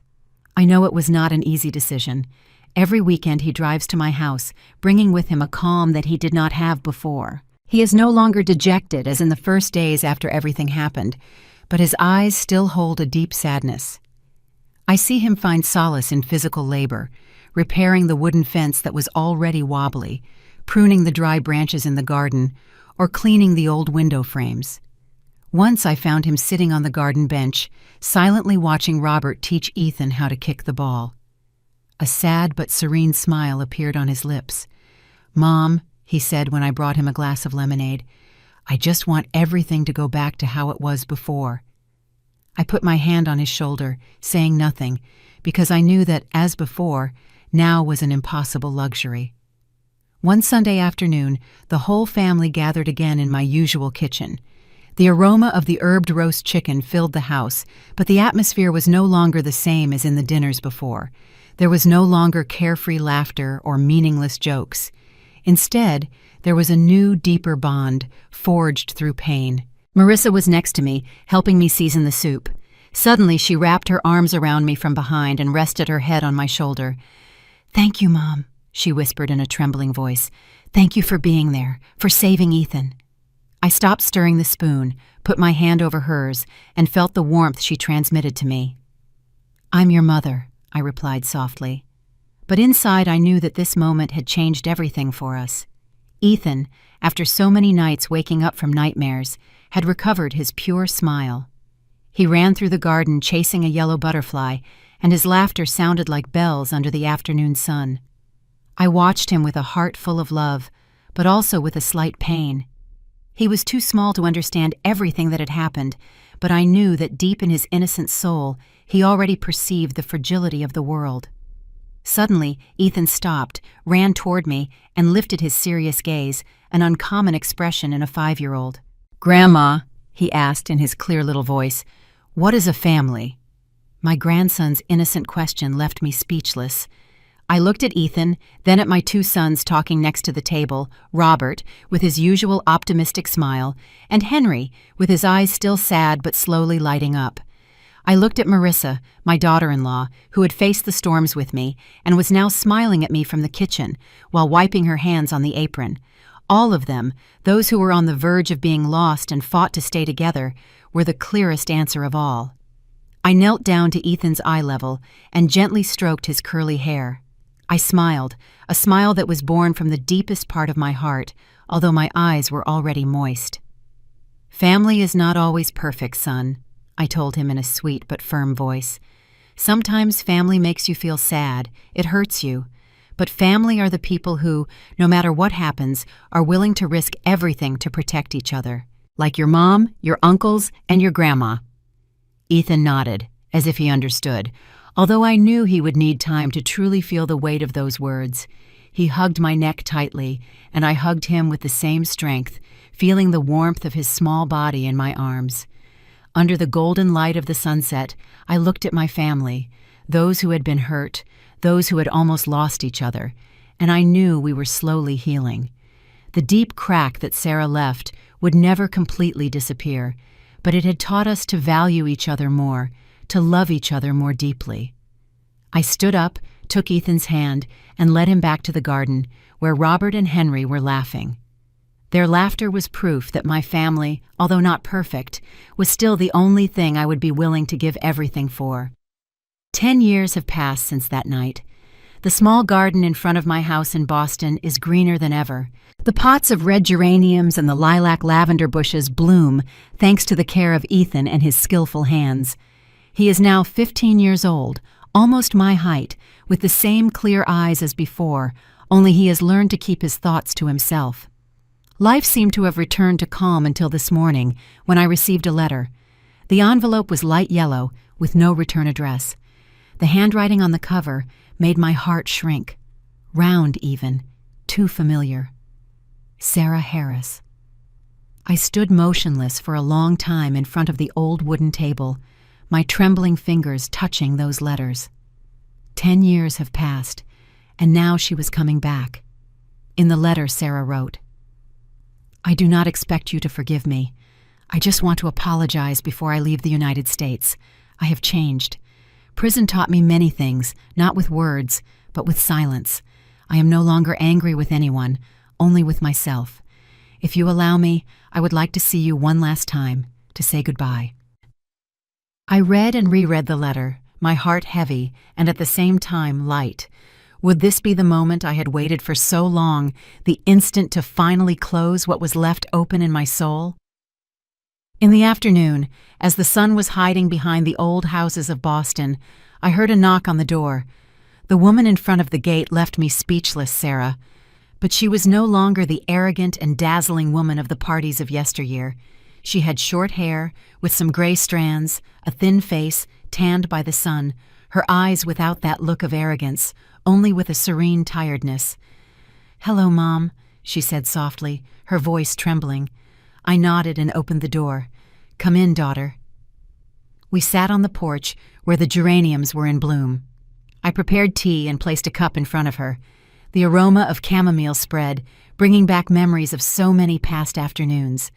I know it was not an easy decision. Every weekend he drives to my house, bringing with him a calm that he did not have before. He is no longer dejected as in the first days after everything happened, but his eyes still hold a deep sadness. I see him find solace in physical labor, repairing the wooden fence that was already wobbly, pruning the dry branches in the garden, or cleaning the old window frames. Once I found him sitting on the garden bench, silently watching Robert teach Ethan how to kick the ball. A sad but serene smile appeared on his lips. "Mom," he said when I brought him a glass of lemonade, "I just want everything to go back to how it was before." I put my hand on his shoulder, saying nothing, because I knew that, as before, now was an impossible luxury. One Sunday afternoon, the whole family gathered again in my usual kitchen. The aroma of the herbed roast chicken filled the house, but the atmosphere was no longer the same as in the dinners before. There was no longer carefree laughter or meaningless jokes. Instead, there was a new, deeper bond, forged through pain. Marissa was next to me, helping me season the soup. Suddenly, she wrapped her arms around me from behind and rested her head on my shoulder. "Thank you, Mom," she whispered in a trembling voice. "Thank you for being there, for saving Ethan." I stopped stirring the spoon, put my hand over hers, and felt the warmth she transmitted to me. "I'm your mother," I replied softly. But inside I knew that this moment had changed everything for us. Ethan, after so many nights waking up from nightmares, had recovered his pure smile. He ran through the garden chasing a yellow butterfly, and his laughter sounded like bells under the afternoon sun. I watched him with a heart full of love, but also with a slight pain. He was too small to understand everything that had happened, but I knew that deep in his innocent soul, he already perceived the fragility of the world. Suddenly, Ethan stopped, ran toward me, and lifted his serious gaze, an uncommon expression in a 5-year-old. "Grandma," he asked in his clear little voice, "what is a family?" My grandson's innocent question left me speechless. I looked at Ethan, then at my 2 sons talking next to the table, Robert, with his usual optimistic smile, and Henry, with his eyes still sad but slowly lighting up. I looked at Marissa, my daughter-in-law, who had faced the storms with me and was now smiling at me from the kitchen while wiping her hands on the apron. All of them, those who were on the verge of being lost and fought to stay together, were the clearest answer of all. I knelt down to Ethan's eye level and gently stroked his curly hair. I smiled, a smile that was born from the deepest part of my heart, although my eyes were already moist. "Family is not always perfect, son," I told him in a sweet but firm voice. "Sometimes family makes you feel sad, it hurts you, but family are the people who, no matter what happens, are willing to risk everything to protect each other, like your mom, your uncles, and your grandma." Ethan nodded, as if he understood, although I knew he would need time to truly feel the weight of those words. He hugged my neck tightly, and I hugged him with the same strength, feeling the warmth of his small body in my arms. Under the golden light of the sunset, I looked at my family, those who had been hurt, those who had almost lost each other, and I knew we were slowly healing. The deep crack that Sarah left would never completely disappear, but it had taught us to value each other more, to love each other more deeply. I stood up, took Ethan's hand, and led him back to the garden, where Robert and Henry were laughing. Their laughter was proof that my family, although not perfect, was still the only thing I would be willing to give everything for. 10 years have passed since that night. The small garden in front of my house in Boston is greener than ever. The pots of red geraniums and the lilac lavender bushes bloom thanks to the care of Ethan and his skillful hands. He is now 15 years old, almost my height, with the same clear eyes as before, only he has learned to keep his thoughts to himself. Life seemed to have returned to calm until this morning, when I received a letter. The envelope was light yellow, with no return address. The handwriting on the cover made my heart shrink. Round even, too familiar. Sarah Harris. I stood motionless for a long time in front of the old wooden table, my trembling fingers touching those letters. 10 years have passed, and now she was coming back. In the letter, Sarah wrote, "I do not expect you to forgive me. I just want to apologize before I leave the United States. I have changed. Prison taught me many things, not with words, but with silence. I am no longer angry with anyone, only with myself. If you allow me, I would like to see you one last time, to say goodbye." I read and reread the letter, my heart heavy and at the same time light. Would this be the moment I had waited for so long, the instant to finally close what was left open in my soul? In the afternoon, as the sun was hiding behind the old houses of Boston, I heard a knock on the door. The woman in front of the gate left me speechless, Sarah. But she was no longer the arrogant and dazzling woman of the parties of yesteryear. She had short hair, with some gray strands, a thin face, tanned by the sun, her eyes without that look of arrogance, only with a serene tiredness. "Hello, Mom," she said softly, her voice trembling. I nodded and opened the door. "Come in, daughter." We sat on the porch, where the geraniums were in bloom. I prepared tea and placed a cup in front of her. The aroma of chamomile spread, bringing back memories of so many past afternoons.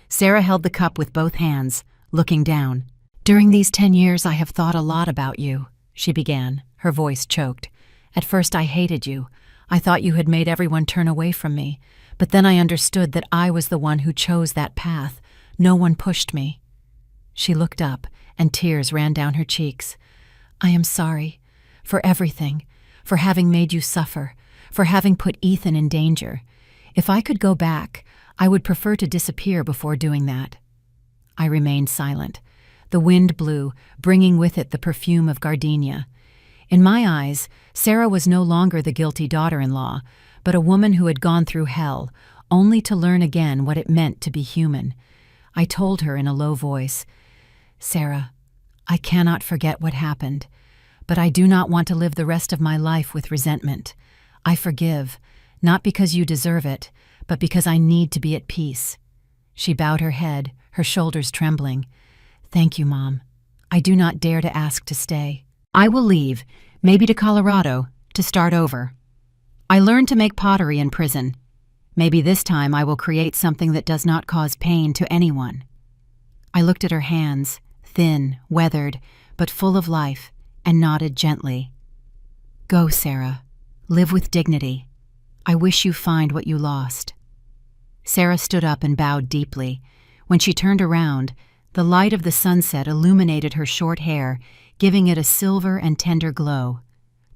Sarah held the cup with both hands, looking down. "During these 10 years I have thought a lot about you," she began, her voice choked. "At first I hated you. I thought you had made everyone turn away from me, but then I understood that I was the one who chose that path. No one pushed me." She looked up, and tears ran down her cheeks. "I am sorry. For everything. For having made you suffer. For having put Ethan in danger. If I could go back, I would prefer to disappear before doing that." I remained silent. The wind blew, bringing with it the perfume of gardenia. In my eyes, Sarah was no longer the guilty daughter-in-law, but a woman who had gone through hell, only to learn again what it meant to be human. I told her in a low voice, "Sarah, I cannot forget what happened, but I do not want to live the rest of my life with resentment. I forgive, not because you deserve it, but because I need to be at peace." She bowed her head, her shoulders trembling. "Thank you, Mom. I do not dare to ask to stay. I will leave, maybe to Colorado, to start over. I learned to make pottery in prison. Maybe this time I will create something that does not cause pain to anyone." I looked at her hands, thin, weathered, but full of life, and nodded gently. "Go, Sarah. Live with dignity. I wish you find what you lost." Sarah stood up and bowed deeply. When she turned around, the light of the sunset illuminated her short hair, giving it a silver and tender glow.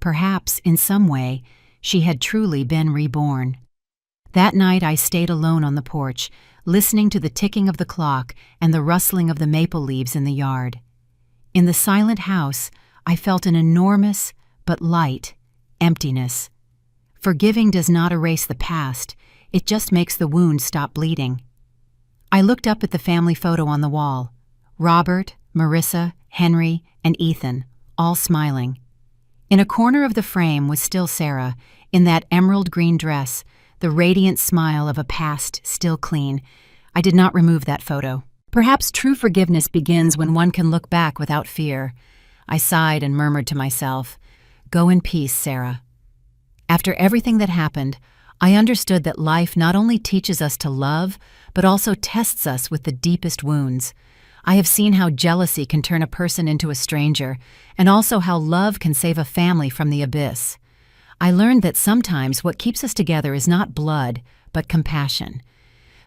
Perhaps, in some way, she had truly been reborn. That night I stayed alone on the porch, listening to the ticking of the clock and the rustling of the maple leaves in the yard. In the silent house, I felt an enormous, but light, emptiness. Forgiving does not erase the past, it just makes the wound stop bleeding. I looked up at the family photo on the wall. Robert, Marissa, Henry, and Ethan, all smiling. In a corner of the frame was still Sarah, in that emerald green dress, the radiant smile of a past still clean. I did not remove that photo. Perhaps true forgiveness begins when one can look back without fear. I sighed and murmured to myself, "Go in peace, Sarah." After everything that happened, I understood that life not only teaches us to love, but also tests us with the deepest wounds. I have seen how jealousy can turn a person into a stranger, and also how love can save a family from the abyss. I learned that sometimes what keeps us together is not blood, but compassion.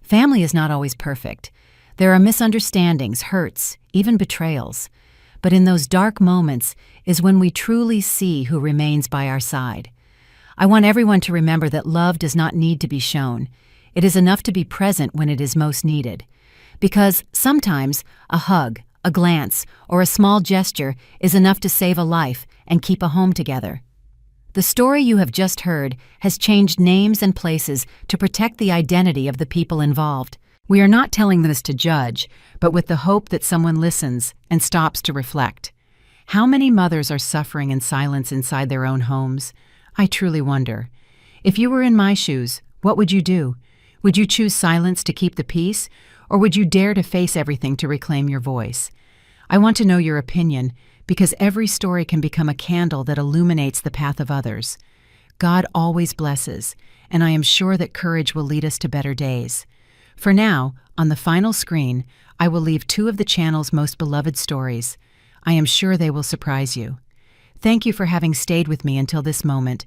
Family is not always perfect. There are misunderstandings, hurts, even betrayals. But in those dark moments is when we truly see who remains by our side. I want everyone to remember that love does not need to be shown. It is enough to be present when it is most needed. Because sometimes a hug, a glance, or a small gesture is enough to save a life and keep a home together. The story you have just heard has changed names and places to protect the identity of the people involved. We are not telling this to judge, but with the hope that someone listens and stops to reflect. How many mothers are suffering in silence inside their own homes? I truly wonder. If you were in my shoes, what would you do? Would you choose silence to keep the peace, or would you dare to face everything to reclaim your voice? I want to know your opinion, because every story can become a candle that illuminates the path of others. God always blesses, and I am sure that courage will lead us to better days. For now, on the final screen, I will leave 2 of the channel's most beloved stories. I am sure they will surprise you. Thank you for having stayed with me until this moment,